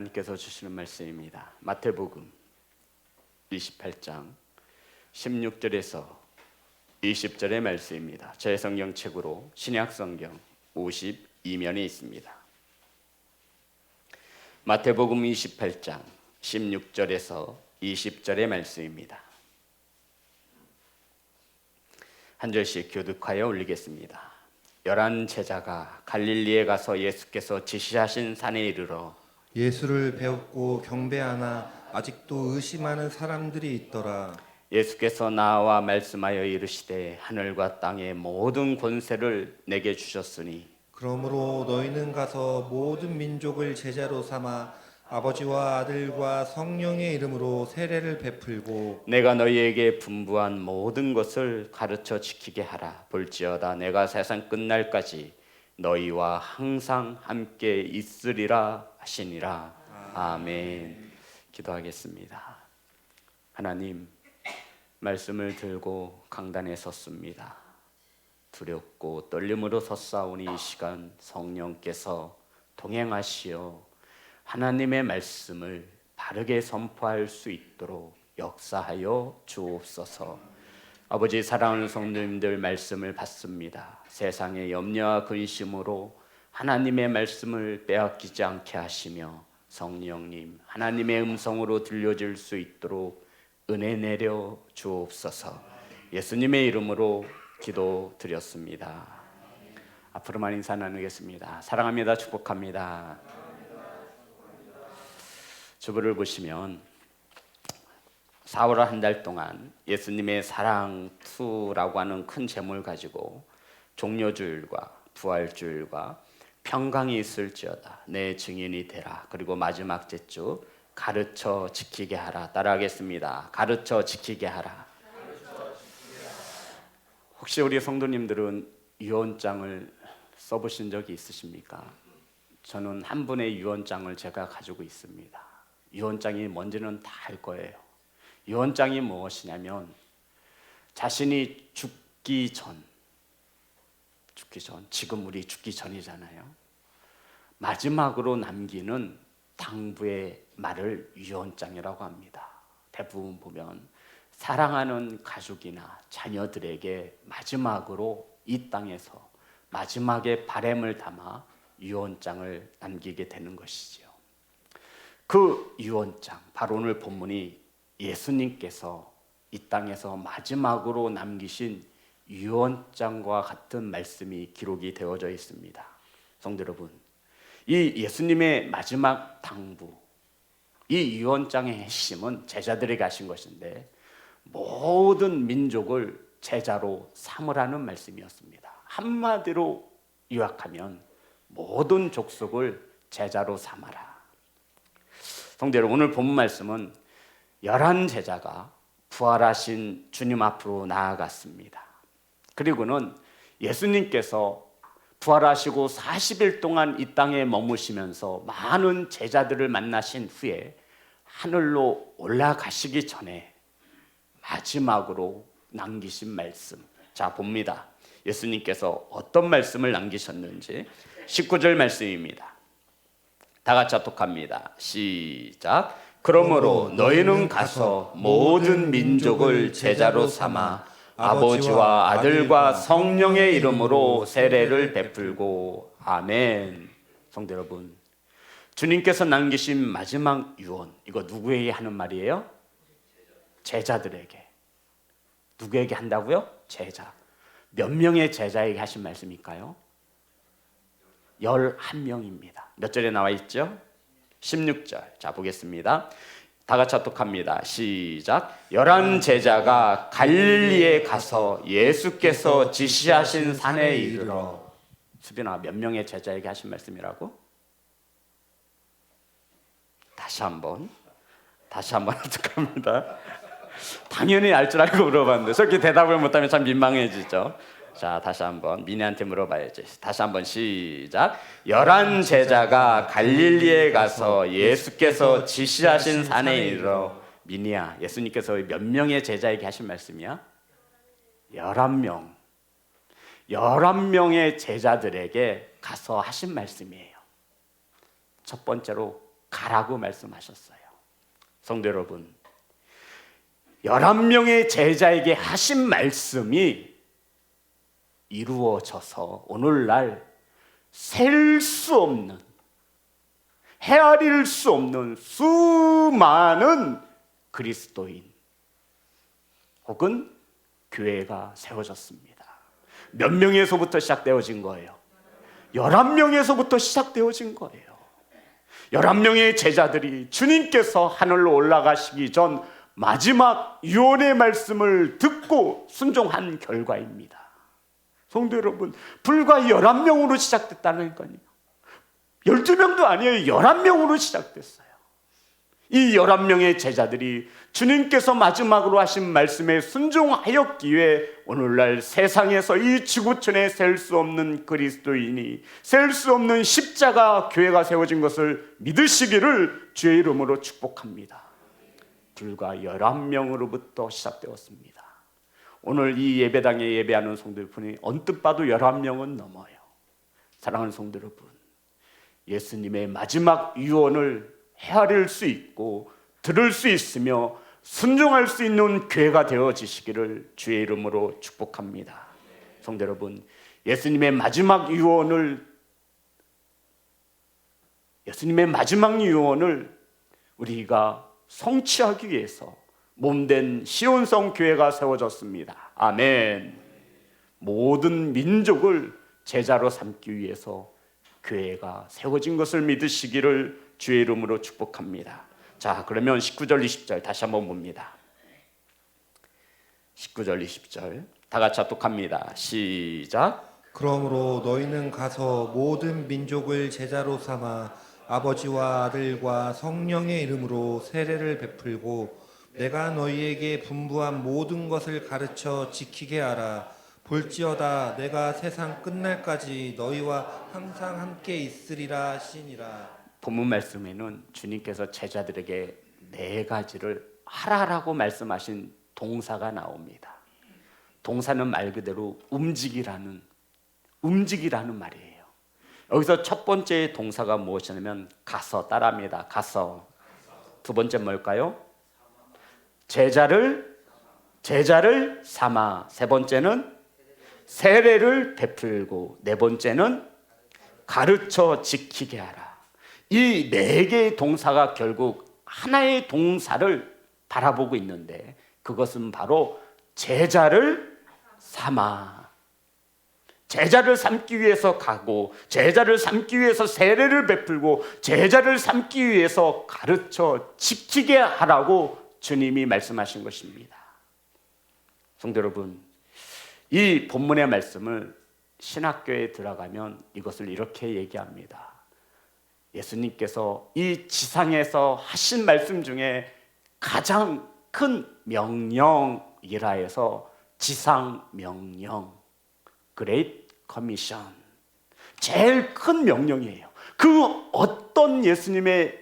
하나님께서 주시는 말씀입니다. 마태복음 28장 16절에서 20절의 말씀입니다. 제 성경책으로 신약성경 52면에 있습니다. 마태복음 28장 16절에서 20절의 말씀입니다. 한 절씩 교독하여 올리겠습니다. 11 제자가 갈릴리에 가서 예수께서 지시하신 산에 이르러 예수를 배웠고 경배하나 아직도 의심하는 사람들이 있더라. 예수께서 나와 말씀하여 이르시되 하늘과 땅의 모든 권세를 내게 주셨으니 그러므로 너희는 가서 모든 민족을 제자로 삼아 아버지와 아들과 성령의 이름으로 세례를 베풀고 내가 너희에게 분부한 모든 것을 가르쳐 지키게 하라. 볼지어다 내가 세상 끝날까지 너희와 항상 함께 있으리라 하시니라. 아멘. 기도하겠습니다. 하나님, 말씀을 들고 강단에 섰습니다. 두렵고 떨림으로 섰사오니 이 시간 성령께서 동행하시어 하나님의 말씀을 바르게 선포할 수 있도록 역사하여 주옵소서. 아버지, 사랑하는 성도님들 말씀을 받습니다. 세상의 염려와 근심으로 하나님의 말씀을 빼앗기지 않게 하시며 성령님 하나님의 음성으로 들려질 수 있도록 은혜 내려 주옵소서. 예수님의 이름으로 기도드렸습니다. 앞으로만 인사 나누겠습니다. 사랑합니다. 축복합니다. 주보를 보시면 4월 한 달 동안 예수님의 사랑 2라고 하는 큰 제목을 가지고 종려주일과 부활주일과 평강이 있을지어다 내 증인이 되라, 그리고 마지막 제주 가르쳐 지키게 하라. 따라하겠습니다. 가르쳐 지키게 하라. 혹시 우리 성도님들은 유언장을 써보신 적이 있으십니까? 저는 한 분의 유언장을 제가 가지고 있습니다. 유언장이 뭔지는 다 알 거예요. 유언장이 무엇이냐면 자신이 죽기 전, 지금 우리 죽기 전이잖아요. 마지막으로 남기는 당부의 말을 유언장이라고 합니다. 대부분 보면 사랑하는 가족이나 자녀들에게 마지막으로 이 땅에서 마지막에 바람을 담아 유언장을 남기게 되는 것이지요. 그 유언장, 바로 오늘 본문이 예수님께서 이 땅에서 마지막으로 남기신 유언장과 같은 말씀이 기록이 되어져 있습니다. 성도 여러분, 이 예수님의 마지막 당부, 이 유언장의 핵심은 제자들에게 하신 것인데 모든 민족을 제자로 삼으라는 말씀이었습니다. 한마디로 요약하면 모든 족속을 제자로 삼아라. 성도 여러분, 오늘 본 말씀은 11 제자가 부활하신 주님 앞으로 나아갔습니다. 그리고는 예수님께서 부활하시고 40일 동안 이 땅에 머무시면서 많은 제자들을 만나신 후에 하늘로 올라가시기 전에 마지막으로 남기신 말씀, 자 봅니다. 예수님께서 어떤 말씀을 남기셨는지 19절 말씀입니다. 다 같이 합독합니다. 시작. 그러므로 너희는 가서 모든 민족을 제자로 삼아 아버지와 아들과 성령의 이름으로 세례를 베풀고 아멘. 성도 여러분, 주님께서 남기신 마지막 유언, 이거 누구에게 하는 말이에요? 제자들에게. 누구에게 한다고요? 제자. 몇 명의 제자에게 하신 말씀일까요? 11명입니다. 몇 절에 나와 있죠? 16절. 자 보겠습니다. 다 같이 합독합니다. 시작. 11 제자가 갈릴리에 가서 예수께서 지시하신 산에 이르러. 수빈아, 몇 명의 제자에게 하신 말씀이라고? 다시 한번 합독합니다. 당연히 알 줄 알고 물어봤는데 저렇게 대답을 못하면 참 민망해지죠. 자, 다시 한번 민희한테 물어봐야지. 다시 한번 시작. 11 제자가 갈릴리에 가서 예수께서 지시하신 산에 이르러. 민희야, 예수님께서 몇 명의 제자에게 하신 말씀이야? 11명. 11명의 제자들에게 가서 하신 말씀이에요. 첫 번째로 가라고 말씀하셨어요. 성도 여러분, 11명의 제자에게 하신 말씀이 이루어져서 오늘날 셀 수 없는, 헤아릴 수 없는 수많은 그리스도인 혹은 교회가 세워졌습니다. 몇 명에서부터 시작되어진 거예요? 11명에서부터 시작되어진 거예요. 11명의 제자들이 주님께서 하늘로 올라가시기 전 마지막 유언의 말씀을 듣고 순종한 결과입니다. 성도 여러분, 불과 11명으로 시작됐다니까요. 12명도 아니에요. 11명으로 시작됐어요. 이 11명의 제자들이 주님께서 마지막으로 하신 말씀에 순종하였기에 오늘날 세상에서 이 지구촌에 셀 수 없는 그리스도인이, 셀 수 없는 십자가 교회가 세워진 것을 믿으시기를 주의 이름으로 축복합니다. 불과 11명으로부터 시작되었습니다. 오늘 이 예배당에 예배하는 성도들뿐이 언뜻 봐도 11명은 넘어요. 사랑하는 성도 여러분, 예수님의 마지막 유언을 헤아릴 수 있고 들을 수 있으며 순종할 수 있는 교회가 되어지시기를 주의 이름으로 축복합니다. 성도 여러분, 예수님의 마지막 유언을 우리가 성취하기 위해서 몸된 시온성 교회가 세워졌습니다. 아멘. 모든 민족을 제자로 삼기 위해서 교회가 세워진 것을 믿으시기를 주의 이름으로 축복합니다. 자, 그러면 19절 20절 다시 한번 봅니다. 19절 20절 다 같이 합독합니다. 시작. 그러므로 너희는 가서 모든 민족을 제자로 삼아 아버지와 아들과 성령의 이름으로 세례를 베풀고 내가 너희에게 분부한 모든 것을 가르쳐 지키게 하라. 볼지어다 내가 세상 끝날까지 너희와 항상 함께 있으리라 하시니라. 본문 말씀에는 주님께서 제자들에게 4가지를 하라라고 말씀하신 동사가 나옵니다. 동사는 말 그대로 움직이라는 말이에요. 여기서 첫 번째 동사가 무엇이냐면 가서, 따라합니다. 가서. 두 번째 뭘까요? 제자를 삼아. 세 번째는 세례를 베풀고, 네 번째는 가르쳐 지키게 하라. 이 4개의 동사가 결국 하나의 동사를 바라보고 있는데 그것은 바로 제자를 삼아. 제자를 삼기 위해서 가고, 제자를 삼기 위해서 세례를 베풀고, 제자를 삼기 위해서 가르쳐 지키게 하라고 주님이 말씀하신 것입니다. 성도 여러분, 이 본문의 말씀을 신학교에 들어가면 이것을 이렇게 얘기합니다. 예수님께서 이 지상에서 하신 말씀 중에 가장 큰 명령이라 해서 지상 명령, Great Commission, 제일 큰 명령이에요. 그 어떤 예수님의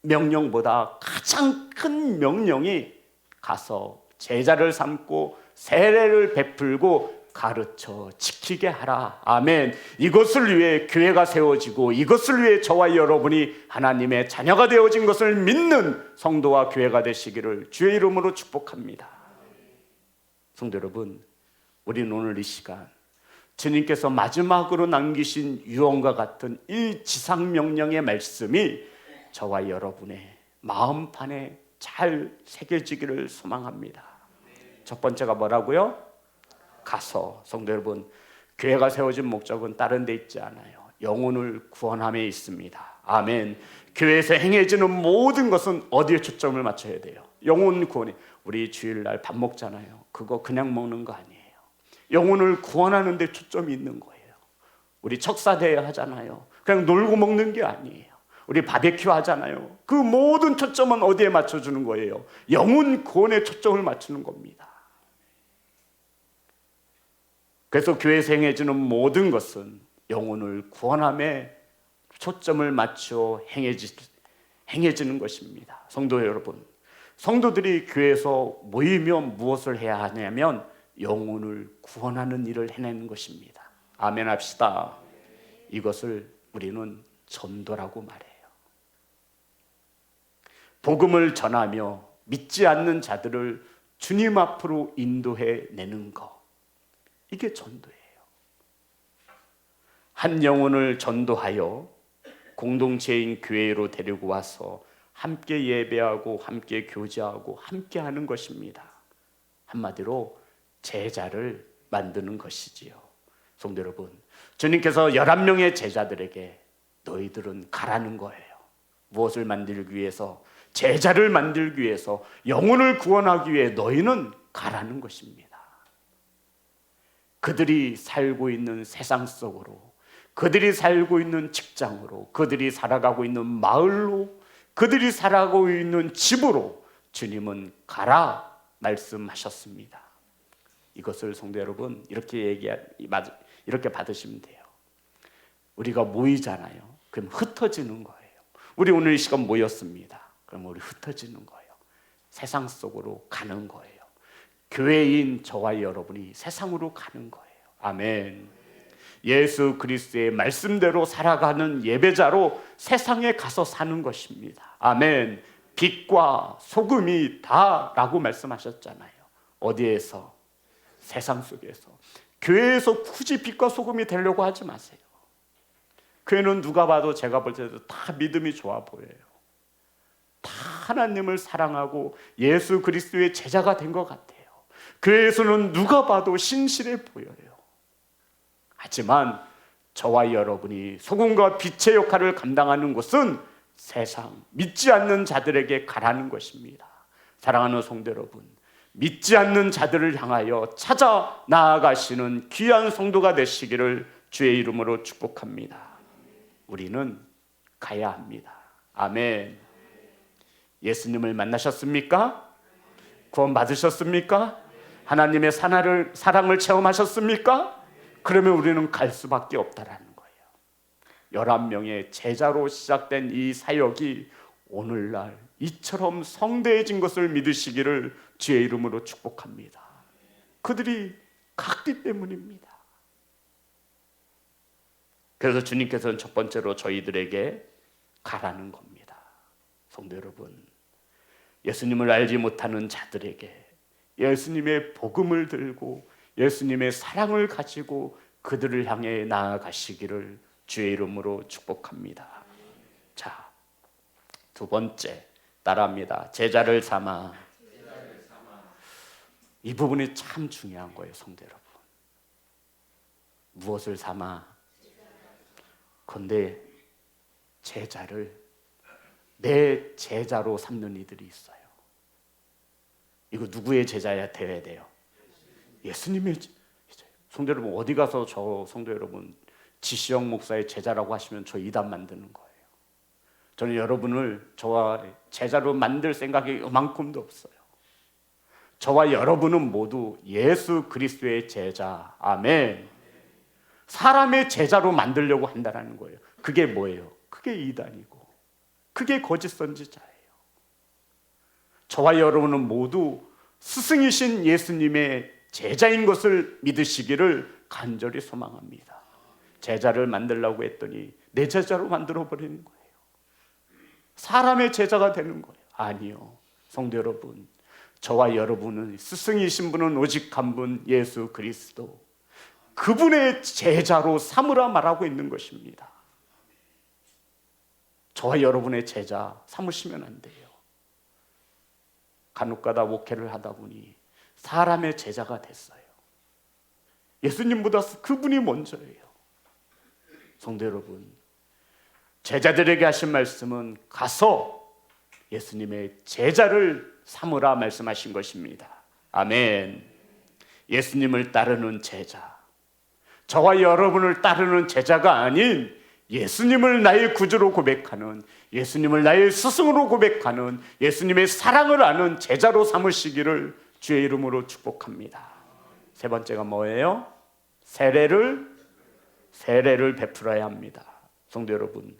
명령보다 가장 큰 명령이 가서 제자를 삼고 세례를 베풀고 가르쳐 지키게 하라. 아멘. 이것을 위해 교회가 세워지고 이것을 위해 저와 여러분이 하나님의 자녀가 되어진 것을 믿는 성도와 교회가 되시기를 주의 이름으로 축복합니다. 성도 여러분, 우리는 오늘 이 시간 주님께서 마지막으로 남기신 유언과 같은 이 지상명령의 말씀이 저와 여러분의 마음판에 잘 새겨지기를 소망합니다. 첫 번째가 뭐라고요? 가서. 성도 여러분, 교회가 세워진 목적은 다른 데 있지 않아요. 영혼을 구원함에 있습니다. 아멘. 교회에서 행해지는 모든 것은 어디에 초점을 맞춰야 돼요? 영혼 구원에. 우리 주일날 밥 먹잖아요. 그거 그냥 먹는 거 아니에요. 영혼을 구원하는 데 초점이 있는 거예요. 우리 척사대회 하잖아요. 그냥 놀고 먹는 게 아니에요. 우리 바베큐 하잖아요. 그 모든 초점은 어디에 맞춰주는 거예요? 영혼 구원에 초점을 맞추는 겁니다. 그래서 교회에서 행해지는 모든 것은 영혼을 구원함에 초점을 맞춰 행해지는 것입니다. 성도 여러분, 성도들이 교회에서 모이면 무엇을 해야 하냐면 영혼을 구원하는 일을 해내는 것입니다. 아멘 합시다. 이것을 우리는 전도라고 말해요. 복음을 전하며 믿지 않는 자들을 주님 앞으로 인도해 내는 것, 이게 전도예요. 한 영혼을 전도하여 공동체인 교회로 데리고 와서 함께 예배하고 함께 교제하고 함께 하는 것입니다. 한마디로 제자를 만드는 것이지요. 성도 여러분, 주님께서 11명의 제자들에게 너희들은 가라는 거예요. 무엇을 만들기 위해서? 제자를 만들기 위해서, 영혼을 구원하기 위해 너희는 가라는 것입니다. 그들이 살고 있는 세상 속으로, 그들이 살고 있는 직장으로, 그들이 살아가고 있는 마을로, 그들이 살아가고 있는 집으로 주님은 가라 말씀하셨습니다. 이것을 성도 여러분 이렇게 받으시면 돼요. 우리가 모이잖아요. 그럼 흩어지는 거예요. 우리 오늘 이 시간 모였습니다. 그럼 우리 흩어지는 거예요. 세상 속으로 가는 거예요. 교회인 저와 여러분이 세상으로 가는 거예요. 아멘. 예수 그리스도의 말씀대로 살아가는 예배자로 세상에 가서 사는 것입니다. 아멘. 빛과 소금이 다라고 말씀하셨잖아요. 어디에서? 세상 속에서. 교회에서 굳이 빛과 소금이 되려고 하지 마세요. 교회는 누가 봐도, 제가 볼 때도 다 믿음이 좋아 보여요. 다 하나님을 사랑하고 예수 그리스도의 제자가 된 것 같아요. 교회에서는 누가 봐도 신실해 보여요. 하지만 저와 여러분이 소금과 빛의 역할을 감당하는 곳은 세상, 믿지 않는 자들에게 가라는 것입니다. 사랑하는 성도 여러분, 믿지 않는 자들을 향하여 찾아 나아가시는 귀한 성도가 되시기를 주의 이름으로 축복합니다. 우리는 가야 합니다. 아멘. 예수님을 만나셨습니까? 구원 받으셨습니까? 하나님의 사랑을 체험하셨습니까? 그러면 우리는 갈 수밖에 없다라는 거예요. 11명의 제자로 시작된 이 사역이 오늘날 이처럼 성대해진 것을 믿으시기를 주의 이름으로 축복합니다. 그들이 갔기 때문입니다. 그래서 주님께서는 첫 번째로 저희들에게 가라는 겁니다. 성도 여러분, 예수님을 알지 못하는 자들에게 예수님의 복음을 들고 예수님의 사랑을 가지고 그들을 향해 나아가시기를 주의 이름으로 축복합니다. 자, 두 번째 따라합니다. 제자를 삼아. 이 부분이 참 중요한 거예요, 성도 여러분. 무엇을 삼아? 그런데 제자를 내 제자로 삼는 이들이 있어요. 이거 누구의 제자야 되어야 돼요? 예수님의 제자예요. 성도 여러분, 어디 가서 저 성도 여러분 지시영 목사의 제자라고 하시면 저 이단 만드는 거예요. 저는 여러분을 저와 제자로 만들 생각이 이만큼도 없어요. 저와 여러분은 모두 예수 그리스도의 제자. 아멘. 사람의 제자로 만들려고 한다는 거예요. 그게 뭐예요? 그게 이단이고 그게 거짓 선지자예요. 저와 여러분은 모두 스승이신 예수님의 제자인 것을 믿으시기를 간절히 소망합니다. 제자를 만들려고 했더니 내 제자로 만들어버리는 거예요. 사람의 제자가 되는 거예요. 아니요. 성도 여러분, 저와 여러분은 스승이신 분은 오직 한 분, 예수 그리스도. 그분의 제자로 삼으라 말하고 있는 것입니다. 저와 여러분의 제자 삼으시면 안 돼요. 간혹가다 목회를 하다 보니 사람의 제자가 됐어요. 예수님보다 그분이 먼저예요. 성도 여러분, 제자들에게 하신 말씀은 가서 예수님의 제자를 삼으라 말씀하신 것입니다. 아멘. 예수님을 따르는 제자, 저와 여러분을 따르는 제자가 아닌 예수님을 나의 구주로 고백하는, 예수님을 나의 스승으로 고백하는, 예수님의 사랑을 아는 제자로 삼으시기를 주의 이름으로 축복합니다. 세 번째가 뭐예요? 세례를 베풀어야 합니다. 성도 여러분,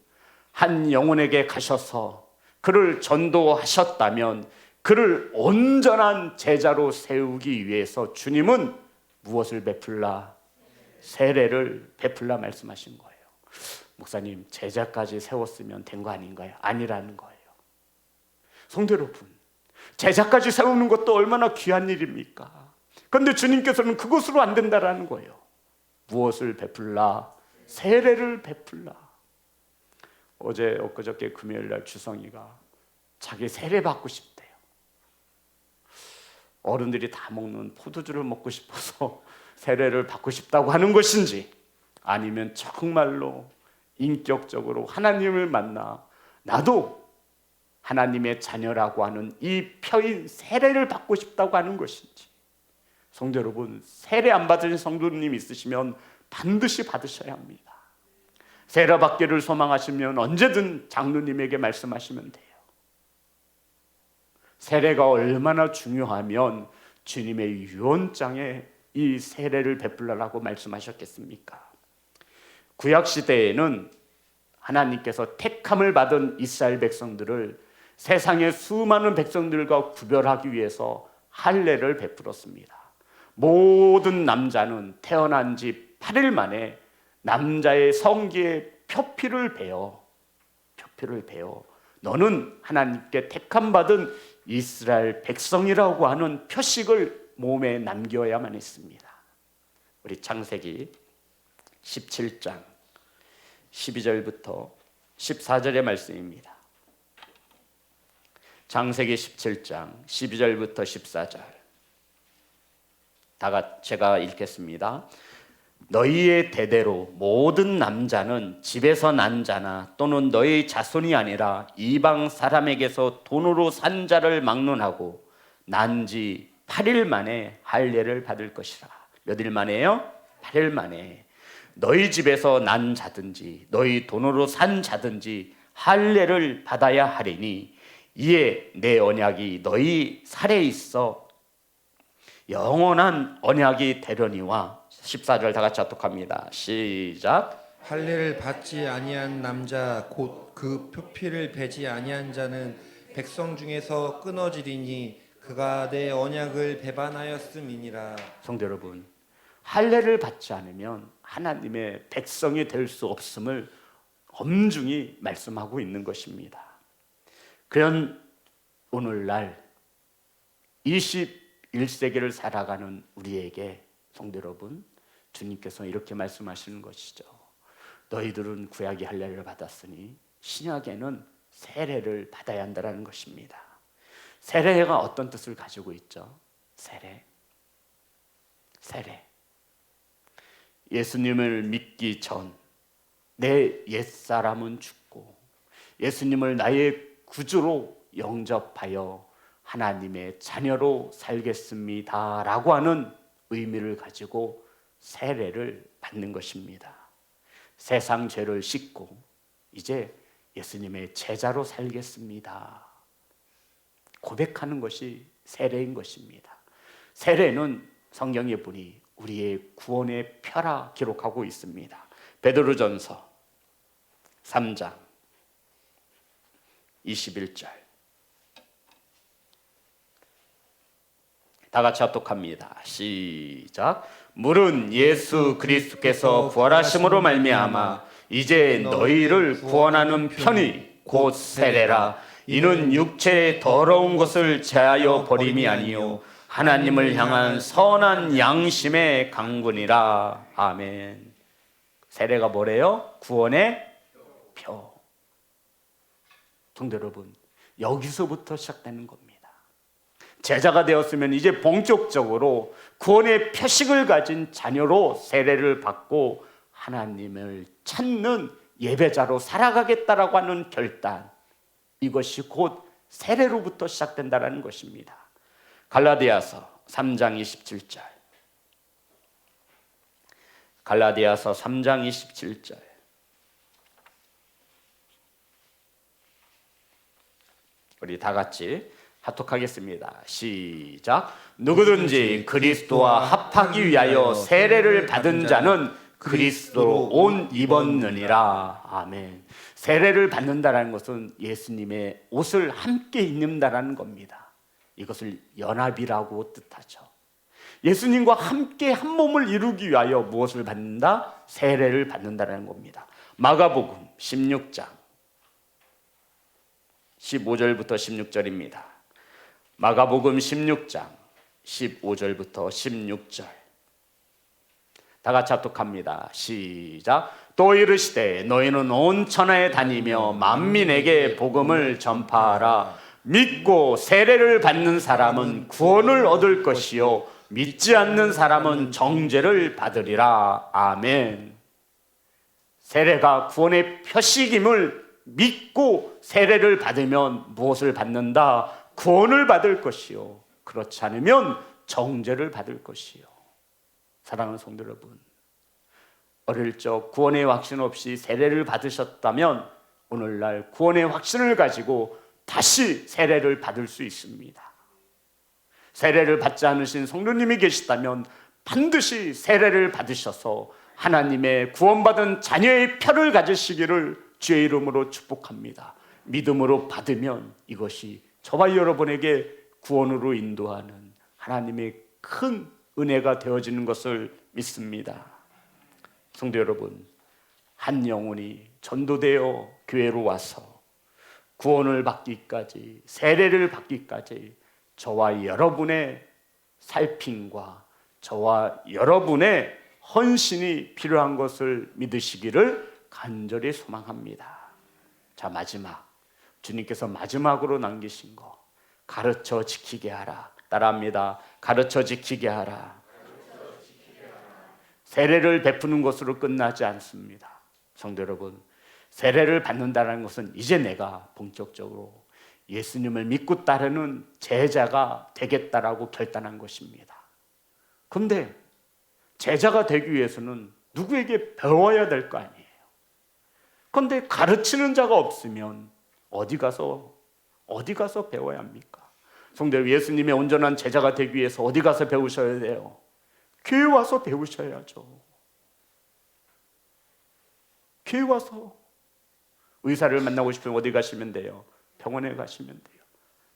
한 영혼에게 가셔서 그를 전도하셨다면 그를 온전한 제자로 세우기 위해서 주님은 무엇을 베풀라? 세례를 베풀라 말씀하신 거예요. 목사님, 제자까지 세웠으면 된 거 아닌가요? 아니라는 거예요. 성도 여러분, 제자까지 세우는 것도 얼마나 귀한 일입니까? 그런데 주님께서는 그것으로 안 된다라는 거예요. 무엇을 베풀라? 세례를 베풀라. 어제 엊그저께 금요일날 주성이가 자기 세례 받고 싶대요. 어른들이 다 먹는 포도주를 먹고 싶어서 세례를 받고 싶다고 하는 것인지, 아니면 정말로 인격적으로 하나님을 만나 나도 하나님의 자녀라고 하는 이 표인 세례를 받고 싶다고 하는 것인지. 성도 여러분, 세례 안 받으신 성도님 있으시면 반드시 받으셔야 합니다. 세례 받기를 소망하시면 언제든 장로님에게 말씀하시면 돼요. 세례가 얼마나 중요하면 주님의 유언장에 이 세례를 베풀라라고 말씀하셨겠습니까? 구약시대에는 하나님께서 택함을 받은 이스라엘 백성들을 세상의 수많은 백성들과 구별하기 위해서 할례를 베풀었습니다. 모든 남자는 태어난 지 8일 만에 남자의 성기에 표피를 베어 너는 하나님께 택함 받은 이스라엘 백성이라고 하는 표식을 몸에 남겨야만 했습니다. 우리 창세기 17장 12절부터 14절의 말씀입니다. 창세기 17장 12절부터 14절. 제가 읽겠습니다. 너희의 대대로 모든 남자는 집에서 난 자나 또는 너희 자손이 아니라 이방 사람에게서 돈으로 산 자를 막론하고 난 지 8일 만에 할례를 받을 것이라. 몇 일 만에요? 8일 만에. 너희 집에서 난 자든지 너희 돈으로 산 자든지 할례를 받아야 하리니 이에 내 언약이 너희 살에 있어 영원한 언약이 되려니와. 14절 다 같이 합독합니다. 시작. 할례를 받지 아니한 남자 곧 그 표피를 베지 아니한 자는 백성 중에서 끊어지리니 그가 내 언약을 배반하였음이니라. 성도 여러분, 할례를 받지 않으면 하나님의 백성이 될 수 없음을 엄중히 말씀하고 있는 것입니다. 그런 오늘날 21세기를 살아가는 우리에게 성도 여러분, 주님께서 이렇게 말씀하시는 것이죠. 너희들은 구약의 할례를 받았으니 신약에는 세례를 받아야 한다는 것입니다. 세례가 어떤 뜻을 가지고 있죠? 세례. 예수님을 믿기 전 내 옛사람은 죽고 예수님을 나의 구주로 영접하여 하나님의 자녀로 살겠습니다 라고 하는 의미를 가지고 세례를 받는 것입니다. 세상 죄를 씻고 이제 예수님의 제자로 살겠습니다 고백하는 것이 세례인 것입니다. 세례는 성경에 보니 우리의 구원의 표라 기록하고 있습니다. 베드로전서 3장 21절 다 같이 합독합니다. 시작. 물은 예수 그리스도께서 부활하심으로 말미암아 이제 너희를 구원하는 편이 곧 세례라. 이는 육체의 더러운 것을 제하여 버림이 아니요 하나님을 향한 선한 양심의 강군이라. 아멘. 세례가 뭐래요? 구원의 표. 성도 여러분, 여기서부터 시작되는 겁니다. 제자가 되었으면 이제 본격적으로 구원의 표식을 가진 자녀로 세례를 받고 하나님을 찾는 예배자로 살아가겠다라고 하는 결단, 이것이 곧 세례로부터 시작된다는 것입니다. 갈라디아서 3장 27절. 갈라디아서 3장 27절. 우리 다 같이 합독하겠습니다. 시작. 누구든지 그리스도와 합하기 위하여 세례를 받은 자는 그리스도로 옷 입었느니라. 아멘. 세례를 받는다는 것은 예수님의 옷을 함께 입는다는 겁니다. 이것을 연합이라고 뜻하죠. 예수님과 함께 한 몸을 이루기 위하여 무엇을 받는다? 세례를 받는다는 겁니다. 마가복음 16장 15절부터 16절입니다. 마가복음 16장 15절부터 16절. 다 같이 합독합니다. 시작. 또 이르시되 너희는 온 천하에 다니며 만민에게 복음을 전파하라. 믿고 세례를 받는 사람은 구원을 얻을 것이요 믿지 않는 사람은 정죄를 받으리라. 아멘. 세례가 구원의 표식임을 믿고 세례를 받으면 무엇을 받는다? 구원을 받을 것이요 그렇지 않으면 정죄를 받을 것이요. 사랑하는 성도 여러분, 어릴 적 구원의 확신 없이 세례를 받으셨다면 오늘날 구원의 확신을 가지고 다시 세례를 받을 수 있습니다. 세례를 받지 않으신 성도님이 계시다면 반드시 세례를 받으셔서 하나님의 구원받은 자녀의 표를 가지시기를 주의 이름으로 축복합니다. 믿음으로 받으면 이것이 저와 여러분에게 구원으로 인도하는 하나님의 큰 은혜가 되어지는 것을 믿습니다. 성도 여러분, 한 영혼이 전도되어 교회로 와서 구원을 받기까지, 세례를 받기까지 저와 여러분의 살핌과 저와 여러분의 헌신이 필요한 것을 믿으시기를 간절히 소망합니다. 자, 마지막, 주님께서 마지막으로 남기신 거, 가르쳐 지키게 하라. 따라합니다. 가르쳐 지키게 하라. 세례를 베푸는 것으로 끝나지 않습니다. 성도 여러분, 세례를 받는다는 것은 이제 내가 본격적으로 예수님을 믿고 따르는 제자가 되겠다라고 결단한 것입니다. 그런데 제자가 되기 위해서는 누구에게 배워야 될 거 아니에요. 그런데 가르치는 자가 없으면 어디 가서 배워야 합니까? 성도 여러분, 예수님의 온전한 제자가 되기 위해서 어디 가서 배우셔야 돼요? 교회 와서 배우셔야죠. 교회 와서. 의사를 만나고 싶으면 어디 가시면 돼요? 병원에 가시면 돼요.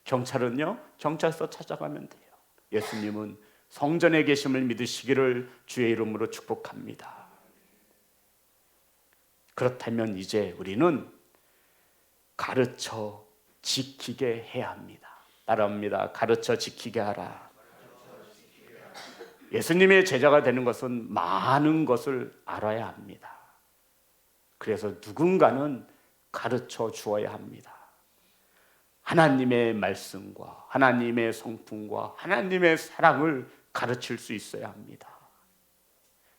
경찰은요? 경찰서 찾아가면 돼요. 예수님은 성전에 계심을 믿으시기를 주의 이름으로 축복합니다. 그렇다면 이제 우리는 가르쳐 지키게 해야 합니다. 따라합니다. 가르쳐 지키게 하라. 예수님의 제자가 되는 것은 많은 것을 알아야 합니다. 그래서 누군가는 가르쳐 주어야 합니다. 하나님의 말씀과 하나님의 성품과 하나님의 사랑을 가르칠 수 있어야 합니다.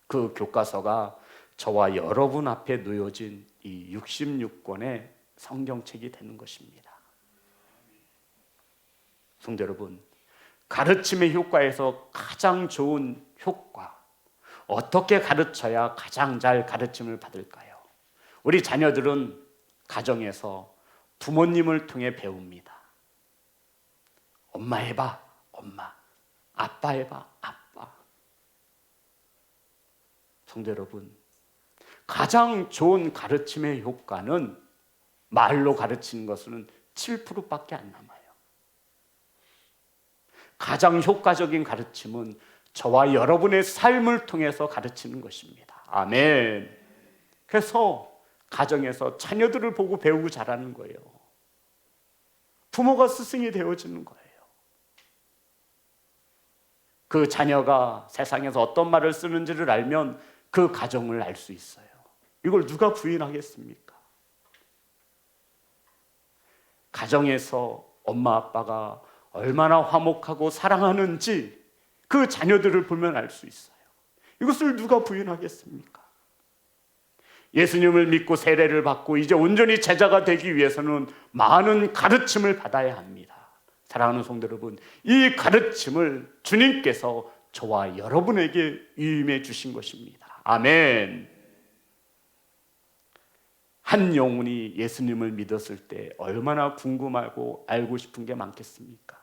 그 교과서가 저와 여러분 앞에 놓여진 이 66권의 성경책이 되는 것입니다. 성도 여러분, 가르침의 효과에서 가장 좋은 효과, 어떻게 가르쳐야 가장 잘 가르침을 받을까요? 우리 자녀들은 가정에서 부모님을 통해 배웁니다. 엄마 해봐, 엄마. 아빠 해봐, 아빠. 성도 여러분, 가장 좋은 가르침의 효과는 말로 가르치는 것은 7%밖에 안 남아요. 가장 효과적인 가르침은 저와 여러분의 삶을 통해서 가르치는 것입니다. 아멘. 그래서 가정에서 자녀들을 보고 배우고 자라는 거예요. 부모가 스승이 되어주는 거예요. 그 자녀가 세상에서 어떤 말을 쓰는지를 알면 그 가정을 알 수 있어요. 이걸 누가 부인하겠습니까? 가정에서 엄마 아빠가 얼마나 화목하고 사랑하는지 그 자녀들을 보면 알 수 있어요. 이것을 누가 부인하겠습니까? 예수님을 믿고 세례를 받고 이제 온전히 제자가 되기 위해서는 많은 가르침을 받아야 합니다. 사랑하는 성도 여러분, 이 가르침을 주님께서 저와 여러분에게 위임해 주신 것입니다. 아멘. 한 영혼이 예수님을 믿었을 때 얼마나 궁금하고 알고 싶은 게 많겠습니까?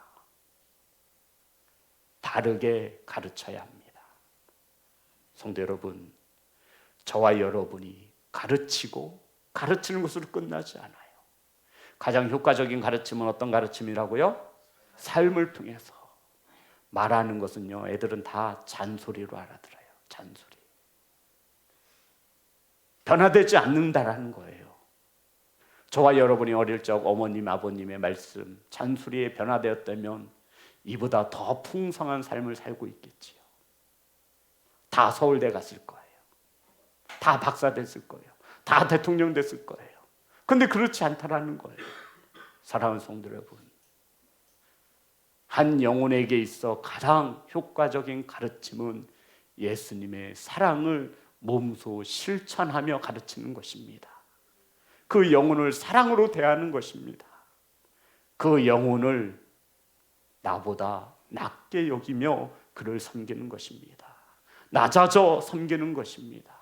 다르게 가르쳐야 합니다. 성도 여러분, 저와 여러분이 가르치고 가르치는 것으로 끝나지 않아요. 가장 효과적인 가르침은 어떤 가르침이라고요? 삶을 통해서. 말하는 것은요, 애들은 다 잔소리로 알아들어요. 잔소리. 변화되지 않는다라는 거예요. 저와 여러분이 어릴 적 어머님, 아버님의 말씀, 잔소리에 변화되었다면 이보다 더 풍성한 삶을 살고 있겠지요. 다 서울대 갔을 거예요. 다 박사 됐을 거예요. 다 대통령 됐을 거예요. 근데 그렇지 않다라는 거예요. 사랑하는 성도 여러분, 한 영혼에게 있어 가장 효과적인 가르침은 예수님의 사랑을 몸소 실천하며 가르치는 것입니다. 그 영혼을 사랑으로 대하는 것입니다. 그 영혼을 나보다 낮게 여기며 그를 섬기는 것입니다. 낮아져 섬기는 것입니다.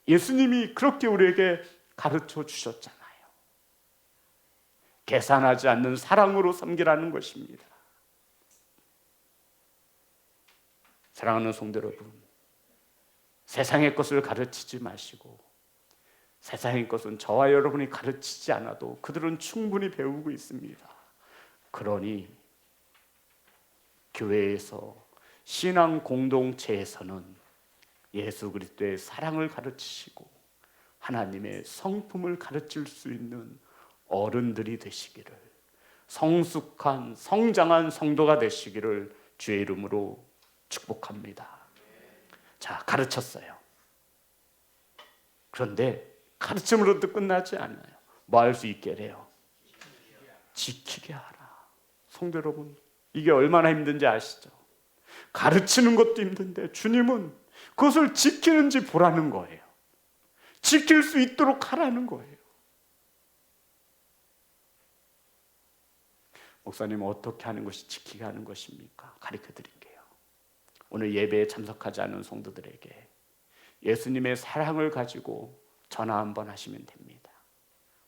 예수님이 그렇게 우리에게 가르쳐 주셨잖아요. 계산하지 않는 사랑으로 섬기라는 것입니다. 사랑하는 성도 여러분, 세상의 것을 가르치지 마시고, 세상의 것은 저와 여러분이 가르치지 않아도 그들은 충분히 배우고 있습니다. 그러니 교회에서, 신앙 공동체에서는 예수 그리스도의 사랑을 가르치시고 하나님의 성품을 가르칠 수 있는 어른들이 되시기를, 성숙한 성장한 성도가 되시기를 주의 이름으로 축복합니다. 자, 가르쳤어요. 그런데 가르침으로도 끝나지 않아요. 뭐 할 수 있게 해요? 지키게 하라. 성도 여러분, 이게 얼마나 힘든지 아시죠? 가르치는 것도 힘든데 주님은 그것을 지키는지 보라는 거예요. 지킬 수 있도록 하라는 거예요. 목사님, 어떻게 하는 것이 지키게 하는 것입니까? 가르쳐 드릴게요. 오늘 예배에 참석하지 않은 성도들에게 예수님의 사랑을 가지고 전화 한번 하시면 됩니다.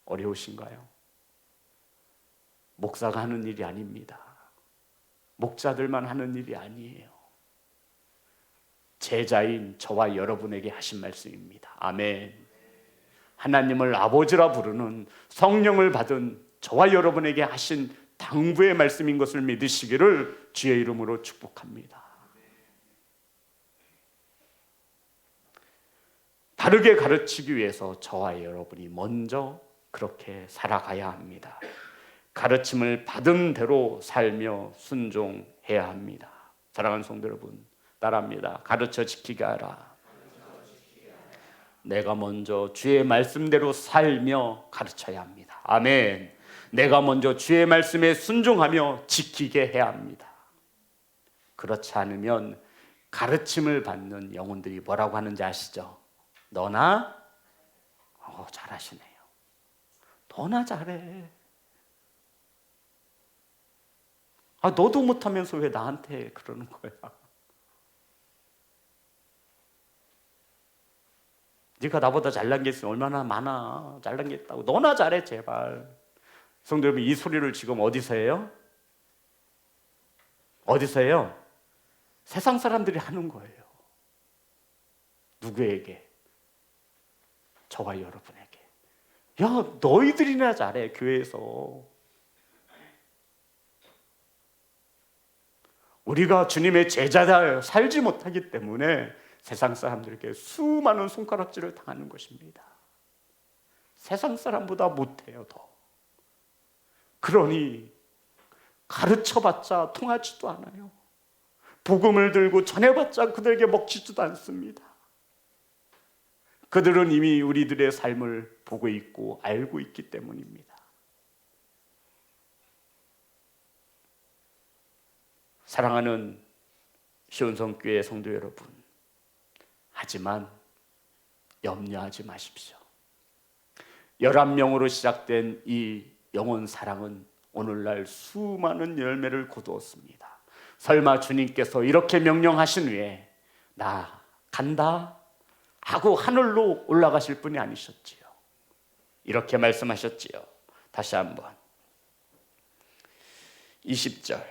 어려우신가요? 목사가 하는 일이 아닙니다. 목자들만 하는 일이 아니에요. 제자인 저와 여러분에게 하신 말씀입니다. 아멘. 하나님을 아버지라 부르는 성령을 받은 저와 여러분에게 하신 당부의 말씀인 것을 믿으시기를 주의 이름으로 축복합니다. 바르게 가르치기 위해서 저와 여러분이 먼저 그렇게 살아가야 합니다. 가르침을 받은 대로 살며 순종해야 합니다. 사랑하는 성도 여러분, 따라합니다. 가르쳐 지키게 하라. 내가 먼저 주의 말씀대로 살며 가르쳐야 합니다. 아멘. 내가 먼저 주의 말씀에 순종하며 지키게 해야 합니다. 그렇지 않으면 가르침을 받는 영혼들이 뭐라고 하는지 아시죠? 너나 잘하시네요. 너나 잘해. 너도 못하면서 왜 나한테 그러는 거야? 네가 나보다 잘난 게 있으면 얼마나 많아. 잘난 게 있다고. 너나 잘해 제발. 성도 여러분, 이 소리를 지금 어디서 해요? 어디서 해요? 세상 사람들이 하는 거예요. 누구에게? 저와 여러분에게. 야, 너희들이나 잘해 교회에서. 우리가 주님의 제자다 살지 못하기 때문에 세상 사람들에게 수많은 손가락질을 당하는 것입니다. 세상 사람보다 못해요, 더. 그러니 가르쳐봤자 통하지도 않아요. 복음을 들고 전해봤자 그들에게 먹히지도 않습니다. 그들은 이미 우리들의 삶을 보고 있고 알고 있기 때문입니다. 사랑하는 시온성교회 성도 여러분, 하지만 염려하지 마십시오. 11명으로 시작된 이 영혼 사랑은 오늘날 수많은 열매를 거두었습니다. 설마 주님께서 이렇게 명령하신 후에 나 간다 하고 하늘로 올라가실 분이 아니셨지요. 이렇게 말씀하셨지요. 다시 한번 20절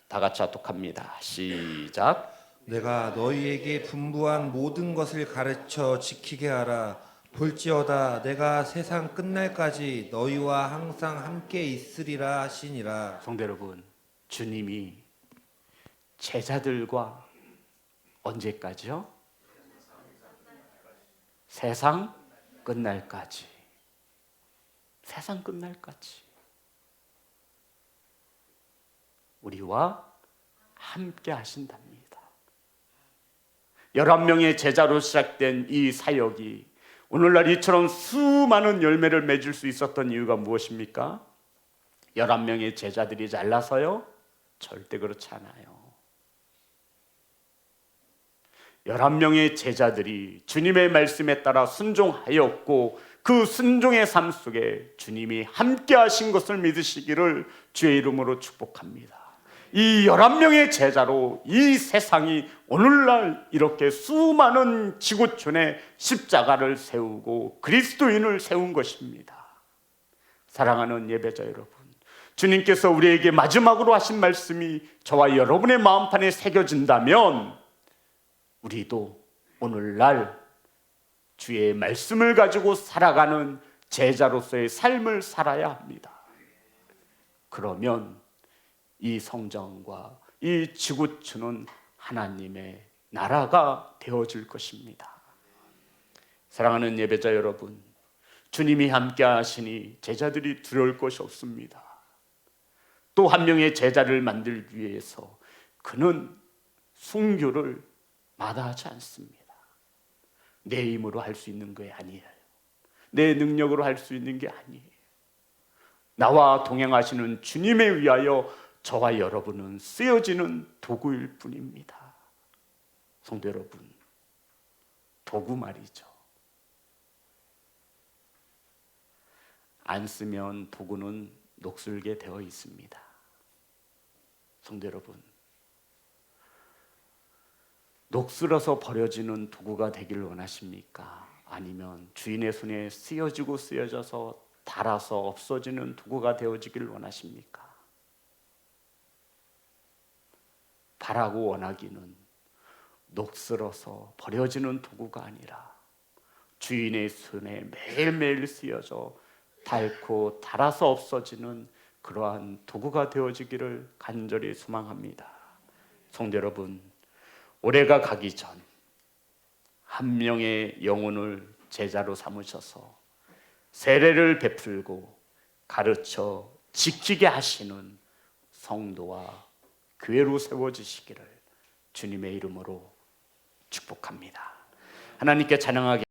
다 같이 합독합니다. 시작. 내가 너희에게 분부한 모든 것을 가르쳐 지키게 하라. 볼지어다 내가 세상 끝날까지 너희와 항상 함께 있으리라 하시니라. 성도 여러분, 주님이 제자들과 언제까지요? 세상 끝날까지. 세상 끝날까지 우리와 함께 하신답니다. 11명의 제자로 시작된 이 사역이 오늘날 이처럼 수많은 열매를 맺을 수 있었던 이유가 무엇입니까? 11명의 제자들이 잘나서요? 절대 그렇지 않아요. 11명의 제자들이 주님의 말씀에 따라 순종하였고 그 순종의 삶 속에 주님이 함께 하신 것을 믿으시기를 주의 이름으로 축복합니다. 이 11명의 제자로 이 세상이 오늘날 이렇게 수많은 지구촌에 십자가를 세우고 그리스도인을 세운 것입니다. 사랑하는 예배자 여러분, 주님께서 우리에게 마지막으로 하신 말씀이 저와 여러분의 마음판에 새겨진다면 우리도 오늘날 주의 말씀을 가지고 살아가는 제자로서의 삶을 살아야 합니다. 그러면 이 성전과 이 지구촌은 하나님의 나라가 되어질 것입니다. 사랑하는 예배자 여러분, 주님이 함께 하시니 제자들이 두려울 것이 없습니다. 또 한 명의 제자를 만들기 위해서 그는 순교를 마다하지 않습니다. 내 힘으로 할 수 있는 게 아니에요. 내 능력으로 할 수 있는 게 아니에요. 나와 동행하시는 주님에 위하여 저와 여러분은 쓰여지는 도구일 뿐입니다. 성도 여러분, 도구 말이죠. 안 쓰면 도구는 녹슬게 되어 있습니다. 성도 여러분, 녹슬어서 버려지는 도구가 되기를 원하십니까? 아니면 주인의 손에 쓰여지고 쓰여져서 닳아서 없어지는 도구가 되어지기를 원하십니까? 바라고 원하기는 녹슬어서 버려지는 도구가 아니라 주인의 손에 매일매일 쓰여져 닳고 닳아서 없어지는 그러한 도구가 되어지기를 간절히 소망합니다. 성도 여러분, 올해가 가기 전 한 명의 영혼을 제자로 삼으셔서 세례를 베풀고 가르쳐 지키게 하시는 성도와 교회로 세워지시기를 주님의 이름으로 축복합니다. 하나님께 찬양하게